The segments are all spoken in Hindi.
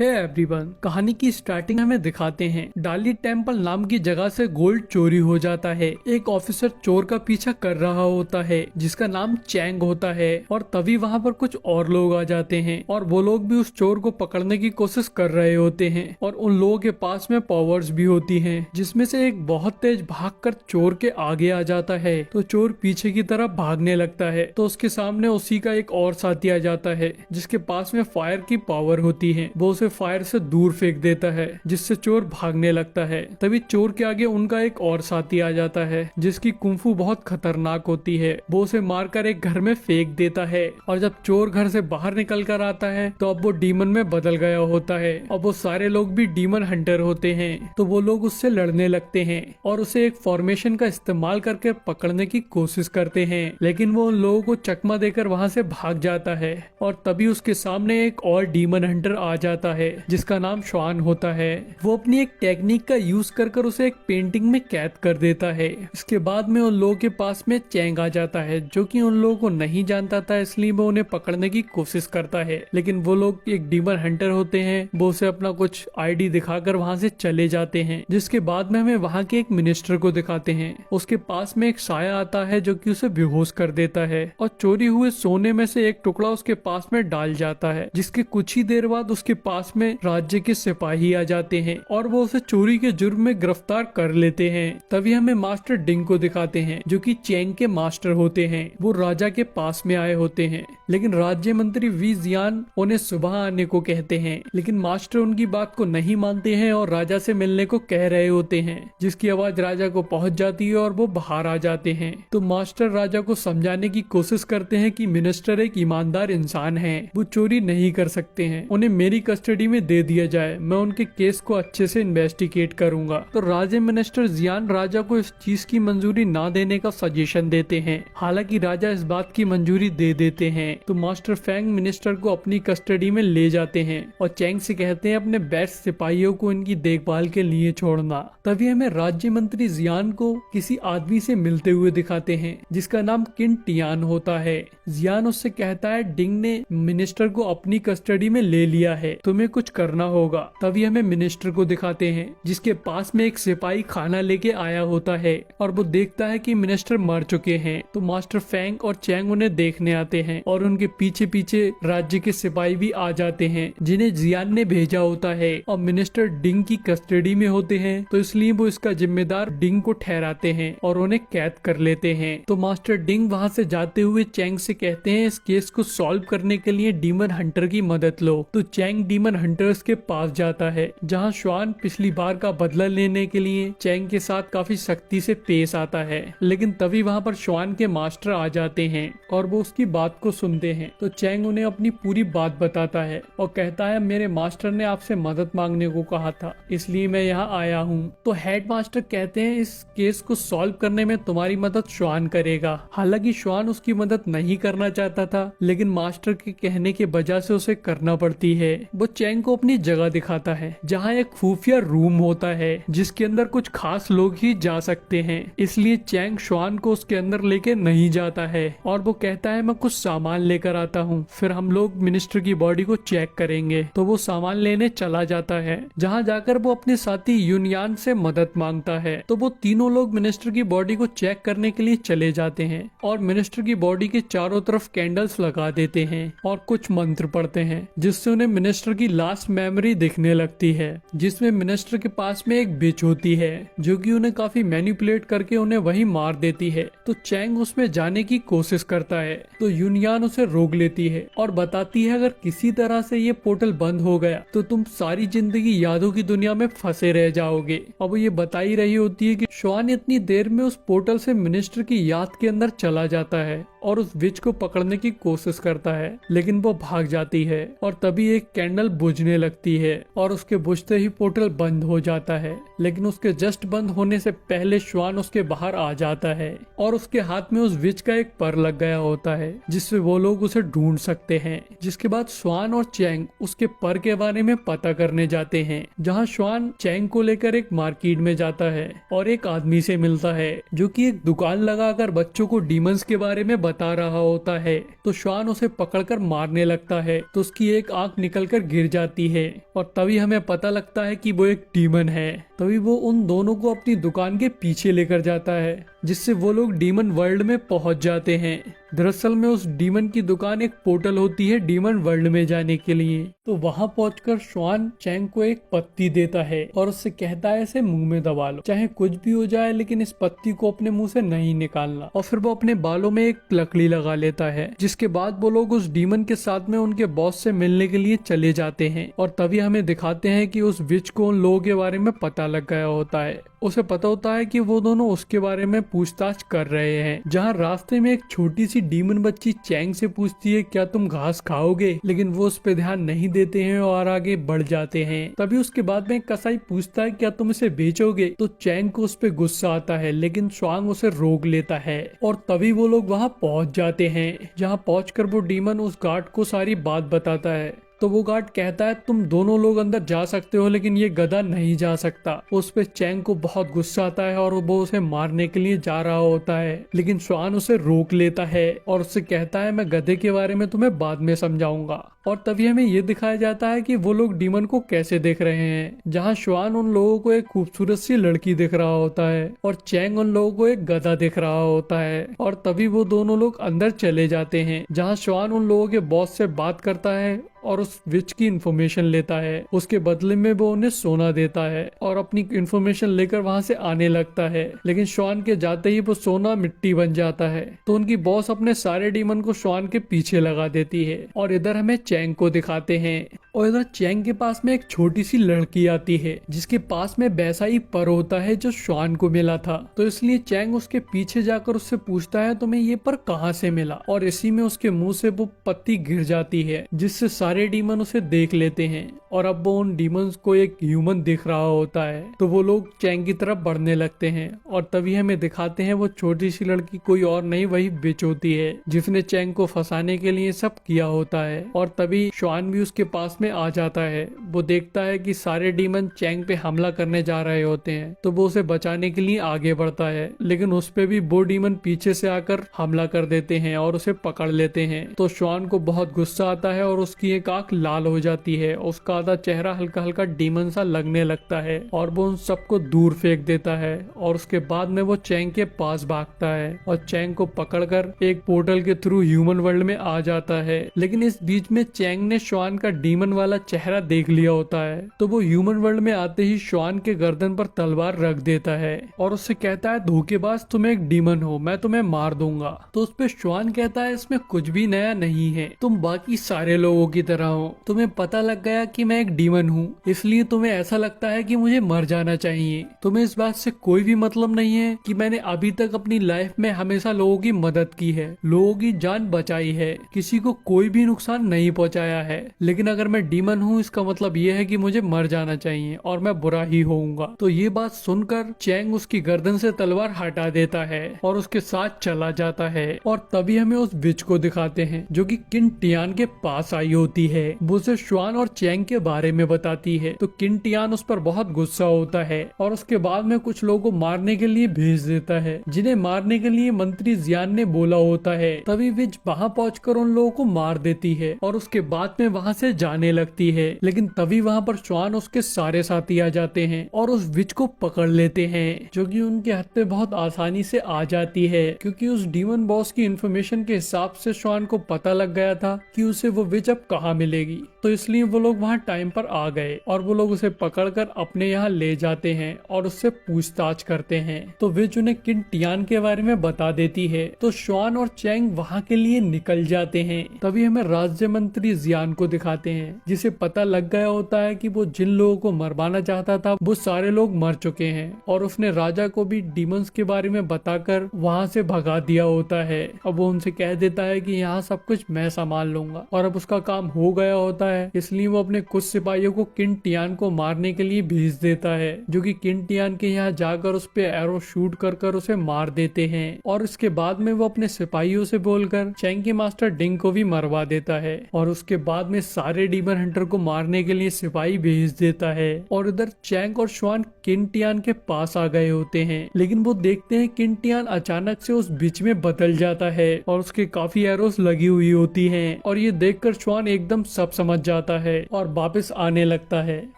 है एवरीवन, कहानी की स्टार्टिंग हमें दिखाते हैं। डाली टेम्पल नाम की जगह से गोल्ड चोरी हो जाता है। एक ऑफिसर चोर का पीछा कर रहा होता है जिसका नाम चैंग होता है, और तभी वहाँ पर कुछ और लोग आ जाते हैं और वो लोग भी उस चोर को पकड़ने की कोशिश कर रहे होते हैं। और उन लोगों के पास में पावर्स भी होती हैं, जिसमें से एक बहुत तेज भागकर चोर के आगे आ जाता है। तो चोर पीछे की तरफ भागने लगता है तो उसके सामने उसी का एक और साथी आ जाता है जिसके पास में फायर की पावर होती है। वो उसे फायर से दूर फेंक देता है जिससे चोर भागने लगता है। तभी चोर के आगे उनका एक और साथी आ जाता है जिसकी कुंफू बहुत खतरनाक होती है। वो उसे मारकर एक घर में फेंक देता है, और जब चोर घर से बाहर निकल कर आता है तो अब वो डीमन में बदल गया होता है। अब वो सारे लोग भी डीमन हंटर होते हैं, तो वो लोग उससे लड़ने लगते हैं और उसे एक फॉर्मेशन का इस्तेमाल करके पकड़ने की कोशिश करते हैं, लेकिन वो उन लोगों को चकमा देकर वहाँ से भाग जाता है। और तभी उसके सामने एक और डीमन हंटर आ जाता है जिसका नाम श्वान होता है। वो अपनी एक टेक्निक का यूज कर उसे एक पेंटिंग में कैद कर देता है। इसके बाद में उन लोगों के पास में चैंग आ जाता है जो कि उन लोगों को नहीं जानता था, इसलिए वो उन्हें पकड़ने की कोशिश करता है। लेकिन वो लोग एक डीमन हंटर होते हैं, वो उसे अपना कुछ आईडी दिखाकर वहाँ से चले जाते हैं। जिसके बाद में हमें वहाँ के एक मिनिस्टर को दिखाते हैं। उसके पास में एक साया आता है जो कि उसे बेहोश कर देता है, और चोरी हुए सोने में से एक टुकड़ा उसके पास में डाल जाता है। जिसके कुछ ही देर बाद उसके पास में राज्य के सिपाही आ जाते हैं और वो उसे चोरी के जुर्म में गिरफ्तार कर लेते हैं। तभी हमें मास्टर डिंग को दिखाते हैं जो कि चैंग के मास्टर होते हैं। वो राजा के पास में आए होते हैं, लेकिन राज्य मंत्री वी जियान उन्हें सुबह आने को कहते हैं, लेकिन मास्टर उनकी बात को नहीं मानते हैं और राजा से मिलने को कह रहे होते हैं। जिसकी आवाज राजा को पहुंच जाती है और वो बाहर आ जाते हैं। तो मास्टर राजा को समझाने की कोशिश करते हैं कि मिनिस्टर एक ईमानदार इंसान है, वो चोरी नहीं कर सकते हैं, उन्हें मेरी कस्टडी में दे दिया जाए, मैं उनके केस को अच्छे से इन्वेस्टिगेट करूंगा। तो राज्य मिनिस्टर जियान राजा को इस चीज की मंजूरी ना देने का सजेशन देते हैं, हालांकि राजा इस बात की मंजूरी दे देते हैं। तो मास्टर फेंग मिनिस्टर को अपनी कस्टडी में ले जाते हैं और चैंग से कहते हैं अपने बेस्ट सिपाहियों को इनकी देखभाल के लिए छोड़ना। तभी हमें राज्य मंत्री जियान को किसी आदमी से मिलते हुए दिखाते हैं जिसका नाम किन टियान होता है। जियान उससे कहता है डिंग ने मिनिस्टर को अपनी कस्टडी में ले लिया है, तुम्हें कुछ करना होगा। तभी हमें मिनिस्टर को दिखाते हैं जिसके पास में एक सिपाही खाना लेके आया होता है और वो देखता है कि मिनिस्टर मर चुके हैं। तो मास्टर फेंग और चैंग उन्हें देखने आते हैं और उनके पीछे पीछे राज्य के सिपाही भी आ जाते हैं जिन्हें जियान ने भेजा होता है। और मिनिस्टर डिंग की कस्टडी में होते हैं, तो इसलिए वो इसका जिम्मेदार डिंग को ठहराते हैं और उन्हें कैद कर लेते हैं। तो मास्टर डिंग वहाँ से जाते हुए चैंग से कहते हैं इस केस को सॉल्व करने के लिए डीमन हंटर की मदद लो। तो चैंग डीमन हंटर्स के पास जाता है जहाँ श्वान पिछली बार का बदला लेने के लिए चैंग के साथ काफी सख्ती से पेश आता है। लेकिन तभी वहाँ पर श्वान के मास्टर आ जाते हैं और वो उसकी बात को सुनते हैं। तो चैंग उन्हें अपनी पूरी बात बताता है और कहता है मेरे मास्टर ने आपसे मदद मांगने को कहा था, इसलिए मैं यहाँ आया हूँ। तो हेड मास्टर कहते हैं इस केस को सॉल्व करने में तुम्हारी मदद श्वान करेगा। हालांकि श्वान उसकी मदद नहीं करना चाहता था, लेकिन मास्टर के कहने के वजह से उसे करना पड़ती है। वो चैंग को अपनी जगह दिखाता है जहाँ एक खुफिया रूम होता है जिसके अंदर कुछ खास लोग ही जा सकते हैं, इसलिए चैंग श्वान को उसके अंदर लेके नहीं जाता है और वो कहता है मैं कुछ सामान लेकर आता हूँ, फिर हम लोग मिनिस्टर की बॉडी को चेक करेंगे। तो वो सामान लेने चला जाता है जहाँ जाकर वो अपने साथी यूनियान से मदद मांगता है। तो वो तीनों लोग मिनिस्टर की बॉडी को चेक करने के लिए चले जाते हैं और मिनिस्टर की बॉडी के चारों तरफ कैंडल्स लगा देते हैं और कुछ मंत्र पढ़ते हैं जिससे उन्हें मिनिस्टर की लास्ट मेमोरी दिखने लगती है, जिसमें मिनिस्टर के पास में एक बिच होती है जो कि उन्हें काफी मैनिपुलेट करके उन्हें वही मार देती है। तो चैंग उसमें जाने की कोशिश करता है, तो यूनियान उसे रोक लेती है और बताती है अगर किसी तरह से ये पोर्टल बंद हो गया तो तुम सारी जिंदगी यादों की दुनिया में फंसे रह जाओगे। अब वो ये बता ही रही होती है कि श्वान इतनी देर में उस पोर्टल से मिनिस्टर की याद के अंदर चला जाता है और उस विच को पकड़ने की कोशिश करता है, लेकिन वो भाग जाती है और तभी एक कैंडल बुझने लगती है और उसके बुझते ही पोर्टल बंद हो जाता है। लेकिन उसके जस्ट बंद होने से पहले श्वान उसके बाहर आ जाता है और उसके हाथ में उस विच का एक पर लग गया होता है जिससे वो लोग उसे ढूंढ सकते हैं। जिसके बाद श्वान और चैंग उसके पर के बारे में पता करने जाते हैं, जहाँ श्वान चैंग को लेकर एक मार्केट में जाता है और एक आदमी से मिलता है जो कि एक दुकान लगाकर बच्चों को डीमंस के बारे में बता रहा होता है। तो श्वान उसे पकड़कर मारने लगता है तो उसकी एक आंख निकलकर गिर जाती है और तभी हमें पता लगता है कि वो एक डीमन है। तभी वो उन दोनों को अपनी दुकान के पीछे लेकर जाता है जिससे वो लोग डीमन वर्ल्ड में पहुंच जाते हैं। दरअसल में उस डीमन की दुकान एक पोर्टल होती है डीमन वर्ल्ड में जाने के लिए। तो वहां पहुंचकर श्वान चैंग को एक पत्ती देता है और उससे कहता है इसे मुंह में दबा लो, चाहे कुछ भी हो जाए लेकिन इस पत्ती को अपने मुंह से नहीं निकालना। और फिर वो अपने बालों में एक लकड़ी लगा लेता है, जिसके बाद वो लोग उस डीमन के साथ में उनके बॉस से मिलने के लिए चले जाते हैं। और तभी हमें दिखाते हैं कि उस विच को उन लोगों के बारे में पता लग गया होता है। उसे पता होता है कि वो दोनों उसके बारे में पूछताछ कर रहे हैं। जहाँ रास्ते में एक छोटी सी डीमन बच्ची चैंग से पूछती है क्या तुम घास खाओगे, लेकिन वो उस पे ध्यान नहीं देते हैं और आगे बढ़ जाते हैं। तभी उसके बाद में कसाई पूछता है क्या तुम इसे बेचोगे, तो चैंग को उस पे गुस्सा आता है लेकिन श्वांग उसे रोक लेता है। और तभी वो लोग वहाँ पहुँच जाते हैं, जहाँ पहुँचकर वो डीमन उस गार्ड को सारी बात बताता है। तो वो गार्ड कहता है तुम दोनों लोग अंदर जा सकते हो लेकिन ये गधा नहीं जा सकता। उस पे चैंग को बहुत गुस्सा आता है और वो उसे मारने के लिए जा रहा होता है, लेकिन श्वान उसे रोक लेता है और उससे कहता है मैं गधे के बारे में तुम्हें बाद में समझाऊंगा। और तभी हमें ये दिखाया जाता है कि वो लोग डीमन को कैसे देख रहे हैं, जहाँ श्वान उन लोगों को एक खूबसूरत सी लड़की दिख रहा होता है और चैंग उन लोगों को एक गधा दिख रहा होता है। और तभी वो दोनों लोग अंदर चले जाते हैं, जहाँ श्वान उन लोगों के बॉस से बात करता है और उस विच की इंफॉर्मेशन लेता है। उसके बदले में वो उन्हें सोना देता है और अपनी इंफॉर्मेशन लेकर वहां से आने लगता है, लेकिन श्वान के जाते ही वो सोना मिट्टी बन जाता है। तो उनकी बॉस अपने सारे डीमन को श्वान के पीछे लगा देती है। और इधर हमें चैंग को दिखाते हैं और इधर चैंग के पास में एक छोटी सी लड़की आती है जिसके पास में वैसा ही पर होता है जो श्वान को मिला था। तो इसलिए चैंग उसके पीछे जाकर उससे पूछता है तुम्हें ये पर कहाँ से मिला, और इसी में उसके मुंह से वो पत्ती गिर जाती है जिससे सारे डीमन उसे देख लेते हैं। और अब वो उन डीमंस को एक ह्यूमन दिख रहा होता है तो वो लोग चैंग की तरफ बढ़ने लगते हैं। और तभी हमें दिखाते हैं वो छोटी सी लड़की कोई और नहीं वही विच होती है जिसने चैंग को फंसाने के लिए सब किया होता है। और तभी श्वान भी उसके पास में आ जाता है। वो देखता है कि सारे डीमन चैंग पे हमला करने जा रहे होते हैं तो वो उसे बचाने के लिए आगे बढ़ता है, लेकिन उस पे भी वो डीमन पीछे से आकर हमला कर देते हैं और उसे पकड़ लेते हैं। तो श्वान को बहुत गुस्सा आता है और उसकी एक आंख लाल हो जाती है, उसका आधा चेहरा हल्का हल्का डीमन सा लगने लगता है और वो उन सबको दूर फेंक देता है। और उसके बाद में वो चैंग के पास भागता है और चैंग को पकड़कर एक पोर्टल के थ्रू ह्यूमन वर्ल्ड में आ जाता है। लेकिन इस बीच में चैंग ने श्वान का डीमन वाला चेहरा देख लिया होता है तो वो ह्यूमन वर्ल्ड में आते ही श्वान के गर्दन पर तलवार रख देता है और उससे कहता है धोखेबाज तुम एक डीमन हो, मैं तुम्हें मार दूंगा। तो उस पे श्वान कहता है इसमें कुछ भी नया नहीं है, तुम बाकी सारे लोगों की तरह हो, तुम्हें पता लग गया कि मैं एक डीमन हूँ इसलिए तुम्हें ऐसा लगता है कि मुझे मर जाना चाहिए। तुम्हें इस बात से कोई भी मतलब नहीं है कि मैंने अभी तक अपनी लाइफ में हमेशा लोगों की मदद की है, लोगों की जान बचाई है, किसी को कोई भी नुकसान नहीं पहुंचाया है, लेकिन अगर मैं डीमन हूँ इसका मतलब ये है कि मुझे मर जाना चाहिए और मैं बुरा ही होऊंगा। तो ये बात सुनकर चैंग उसकी गर्दन से तलवार हटा देता है और उसके साथ चला जाता है। और तभी हमें उस विच को दिखाते हैं जो कि किन टियान के पास आई होती है। वो उसे श्वान और चैंग के बारे में बताती है तो किन टियान उस पर बहुत गुस्सा होता है और उसके बाद में कुछ लोगों को मारने के लिए भेज देता है जिन्हें मारने के लिए मंत्री जियान ने बोला होता है। तभी विच वहाँ पहुंचकर उन लोगों को मार देती है और उसके बाद में वहाँ से जाने लगती है, लेकिन तभी वहाँ पर श्वान उसके सारे साथी आ जाते हैं और उस विच को पकड़ लेते हैं जो कि उनके हाथ पे बहुत आसानी से आ जाती है क्योंकि उस डीमन बॉस की इंफॉर्मेशन के हिसाब से श्वान को पता लग गया था कि उसे वो विच अब कहाँ मिलेगी। तो इसलिए वो लोग वहाँ टाइम पर आ गए और वो लोग उसे पकड़कर अपने यहाँ ले जाते हैं और उससे पूछताछ करते हैं। तो विच उन्हें किन टियान के बारे में बता देती है तो श्वान और चैंग वहाँ के लिए निकल जाते हैं। तभी हमें राज्य मंत्री जियान को दिखाते हैं जिसे पता लग गया होता है कि वो जिन लोगों को मरवाना चाहता था वो सारे लोग मर चुके हैं और उसने राजा को भी डीमंस के बारे में बताकर वहाँ से भगा दिया होता है। अब वो उनसे कह देता है कि यहाँ सब कुछ मैं संभाल लूंगा और अब उसका काम हो गया होता है, इसलिए वो अपने कुछ सिपाहियों को किन टियान को मारने के लिए भेज देता है जो कि किन टियान के यहाँ जाकर उस पे एरो शूट कर उसे मार देते हैं। और उसके बाद में वो अपने सिपाहियों से बोलकर चैंग के मास्टर डिंग को भी मरवा देता है और उसके बाद में सारे डीमन डीमन हंटर को मारने के लिए सिपाही भेज देता है और इधर चैंग और श्वान किन टियान के पास आ गए होते हैं। लेकिन वो देखते हैं किन टियान अचानक से उस बीच में बदल जाता है और उसके काफी एरोस लगी हुई होती हैं और ये देखकर श्वान एकदम सब समझ जाता है और वापस आने लगता है।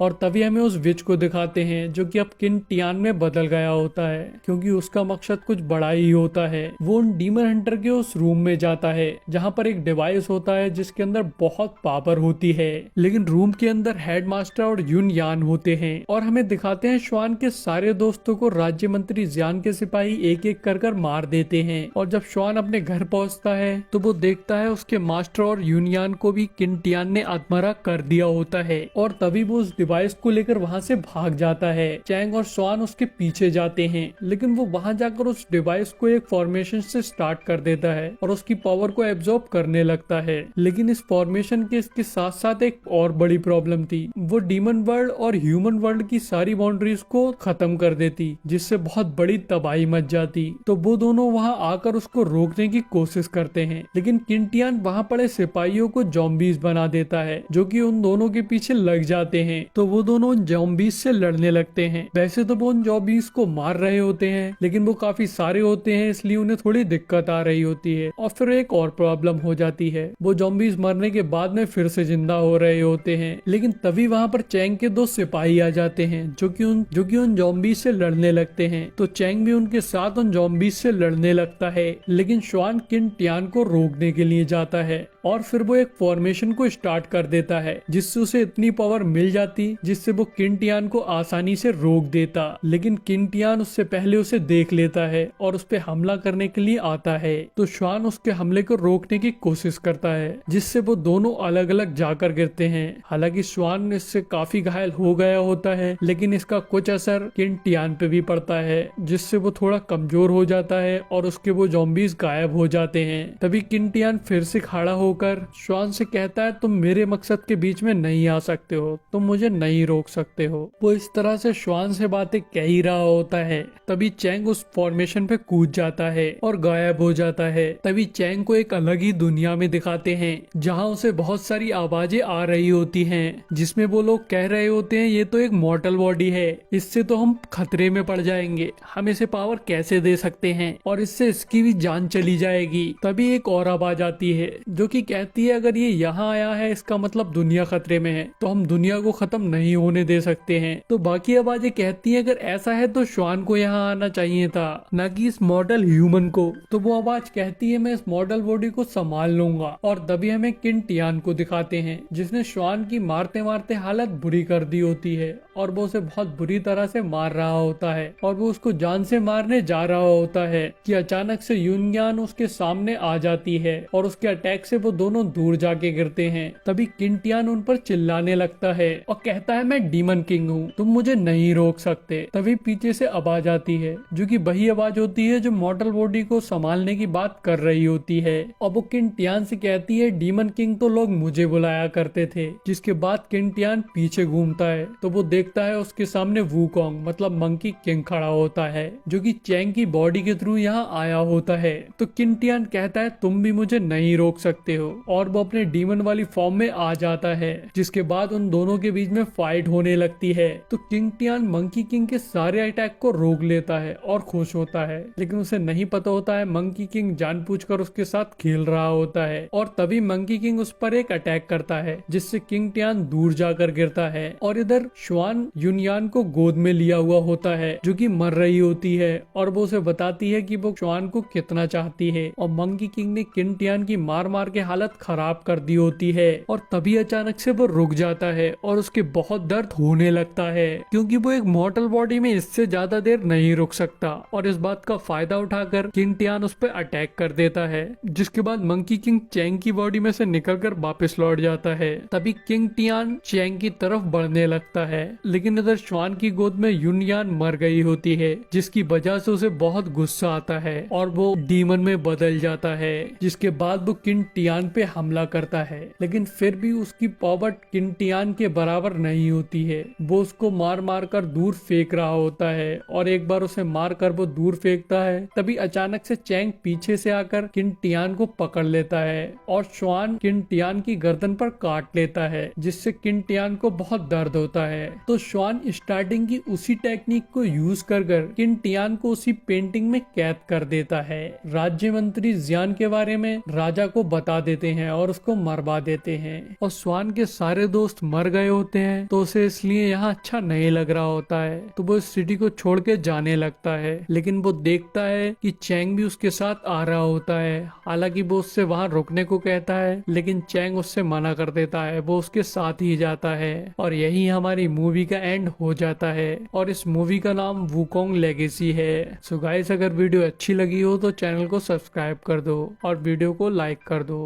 और तभी हमें उस विच को दिखाते हैं जो कि अब किन टियान में बदल गया होता है, क्योंकि उसका मकसद कुछ बड़ा ही होता है। वो उन डीमन हंटर के उस रूम में जाता है जहाँ पर एक डिवाइस होता है जिसके अंदर बहुत पावर होती है। लेकिन रूम के अंदर हेडमास्टर और यून यान होते हैं और हमें दिखाते हैं श्वान के सारे दोस्तों को राज्य मंत्री जियान के सिपाही एक एक कर मार देते हैं। और जब श्वान अपने घर पहुंचता है तो वो देखता है उसके मास्टर और यूनियन को भी किन टियान ने आत्महत्या कर दिया होता है और तभी वो उस डिवाइस को लेकर वहाँ से भाग जाता है। चैंग और श्वान उसके पीछे जाते हैं लेकिन वो वहाँ जाकर उस डिवाइस को एक फॉर्मेशन से स्टार्ट कर देता है और उसकी पावर को एब्जॉर्ब करने लगता है। लेकिन इस फॉर्मेशन के इसके साथ साथ एक और बड़ी प्रॉब्लम थी, वो डीमन वर्ल्ड और ह्यूमन वर्ल्ड की सारी बाउंड्रीज को खत्म कर देती जिससे बहुत बड़ी तबाही मच जाती। तो वो दोनों वहाँ आकर उसको रोकने की कोशिश करते हैं लेकिन किन टियान वहाँ पड़े सिपाहियों को जॉम्बीज बना देता है जो कि उन दोनों के पीछे लग जाते हैं। तो वो दोनों उन जॉम्बीज से लड़ने लगते हैं। वैसे तो वो उन जॉम्बीज को मार रहे होते हैं लेकिन वो काफी सारे होते हैं इसलिए उन्हें थोड़ी दिक्कत आ रही होती है। और फिर एक और प्रॉब्लम हो जाती है, वो जॉम्बीज मरने के बाद में फिर से जिंदा हो रहे होते हैं। लेकिन तभी वहाँ पर चैंग के दो सिपाही आ जाते हैं जो कि उन जॉम्बीज से लड़ने लगते हैं। तो चैंग भी उनके साथ उन जॉम्बीज से लड़ने लगता है लेकिन श्वान किन टियान को रोकने के लिए जाता है और फिर वो एक फॉर्मेशन को स्टार्ट कर देता है जिससे उसे इतनी पावर मिल जाती जिससे वो किन टियान को आसानी से रोक देता। लेकिन किन टियान उससे पहले उसे देख लेता है और उस पे हमला करने के लिए आता है। तो श्वान उसके हमले को रोकने की कोशिश करता है जिससे वो दोनों अलग अलग जाकर गिरते हैं। हालांकि श्वान इससे काफी घायल हो गया होता है लेकिन इसका कुछ असर किन टियान पे भी पड़ता है जिससे वो थोड़ा कमजोर हो जाता है और उसके वो जॉम्बीज गायब हो जाते हैं। तभी किन टियान फिर से खड़ा होकर श्वान से कहता है तुम मेरे मकसद के बीच में नहीं आ सकते हो, तुम मुझे नहीं रोक सकते हो। वो इस तरह से श्वान से बातें कह ही रहा होता है तभी चैंग उस फॉर्मेशन पे कूद जाता है और गायब हो जाता है। तभी चैंग को एक अलग ही दुनिया में दिखाते हैं जहाँ उसे बहुत सारी आवाजें आ रही होती हैं जिसमें वो लोग कह रहे होते हैं ये तो एक मॉर्टल बॉडी है, इससे तो हम खतरे में पड़ जाएंगे, हम इसे पावर कैसे दे सकते हैं और इससे इसकी भी जान चली जाएगी। तभी एक और आवाज आती है जो कि कहती है अगर ये यहाँ आया है इसका मतलब दुनिया खतरे में है, तो हम दुनिया को खत्म नहीं होने दे सकते हैं। तो बाकी आवाजें कहती है अगर ऐसा है तो श्वान को यहाँ आना चाहिए था, न कि इस मॉडल ह्यूमन को। तो वो आवाज कहती है मैं इस मॉडल बॉडी को संभाल लूंगा। और तभी हमें किन टियान को दिखाते हैं जिसने श्वान की मारते मारते हालत बुरी कर दी होती है और वो उसे बहुत बुरी तरह से मार रहा होता है और वो उसको जान से मारने जा रहा होता है कि अचानक से यूनियन उसके सामने आ जाती है और उसके अटैक से वो दोनों दूर जाके गिरते हैं। तभी किन टियान उन पर चिल्लाने लगता है और कहता है मैं डीमन किंग हूँ, तुम मुझे नहीं रोक सकते। तभी पीछे से आवाज आती है जो कि वही आवाज होती है जो मॉडल बॉडी को संभालने की बात कर रही होती है और वो किन टियान से कहती है डीमन किंग तो लोग मुझे बुलाया करते थे। जिसके बाद किन टियान पीछे घूमता है तो वो देखता है उसके सामने वूकोंग मतलब मंकी किंग खड़ा होता है जो कि चैंग की बॉडी के थ्रू यहाँ आया होता है। तो किन टियान कहता है तुम भी मुझे नहीं रोक सकते हो और वो अपने डीमन वाली फॉर्म में आ जाता है। जिसके बाद उन दोनों के बीच में फाइट होने लगती है। तो किंग टियान मंकी किंग के सारे अटैक को रोक लेता है और खुश होता है, लेकिन उसे नहीं पता होता है मंकी किंग जानबूझकर उसके साथ खेल रहा होता है। और तभी मंकी किंग उस पर एक अटैक करता है जिससे किंग टियान दूर जाकर गिरता है। और इधर श्वान यूनियन को गोद में लिया हुआ होता है जो कि मर रही होती है और वो उसे बताती है कि वो श्वान को कितना चाहती है। और मंकी किंग ने किंग टियान की मार मार के हालत खराब कर दी होती है। और तभी अचानक से वो रुक जाता है और उसके बहुत दर्द होने लगता है क्योंकि वो एक मॉर्टल बॉडी में इससे ज्यादा देर नहीं रुक सकता। और इस बात का फायदा उठाकर किंग टियान उस पर अटैक कर देता है। जिसके बाद मंकी किंग चैंग की बॉडी में से निकलकर वापस लौट जाता है। तभी किंग टियान चैंग की तरफ बढ़ने लगता है, लेकिन इधर श्वान की गोद में यूनियन मर गई होती है जिसकी वजह से उसे बहुत गुस्सा आता है और वो डीमन में बदल जाता है। जिसके बाद वो किंग टियान टियान पे हमला करता है, लेकिन फिर भी उसकी पावर किन टियान के बराबर नहीं होती है। वो उसको मार मार कर दूर फेंक रहा होता है और एक बार उसे मार कर वो दूर फेंकता है, तभी अचानक से चैंग पीछे से आकर किन टियान को पकड़ लेता है और स्वान किन टियान की गर्दन पर काट लेता है, जिससे किन टियान को बहुत दर्द होता है। तो स्वान स्टार्टिंग की उसी टेक्निक को यूज कर किन टियान को उसी पेंटिंग में कैद कर देता है। राज्य मंत्री जियान के बारे में राजा को बता देते हैं और उसको मरवा देते हैं, और स्वान के सारे दोस्त मर गए होते हैं, तो उसे इसलिए यहाँ अच्छा नहीं लग रहा होता है, तो वो इस सिटी को छोड़ के जाने लगता है। लेकिन वो देखता है कि चैंग भी उसके साथ आ रहा होता है। हालांकि वो उससे वहाँ रुकने को कहता है, लेकिन चैंग उससे मना कर देता है, वो उसके साथ ही जाता है। और यही हमारी मूवी का एंड हो जाता है, और इस मूवी का नाम वुकोंग लेगेसी है। सो गाइस, अगर वीडियो अच्छी लगी हो तो चैनल को सब्सक्राइब कर दो और वीडियो को लाइक कर दो।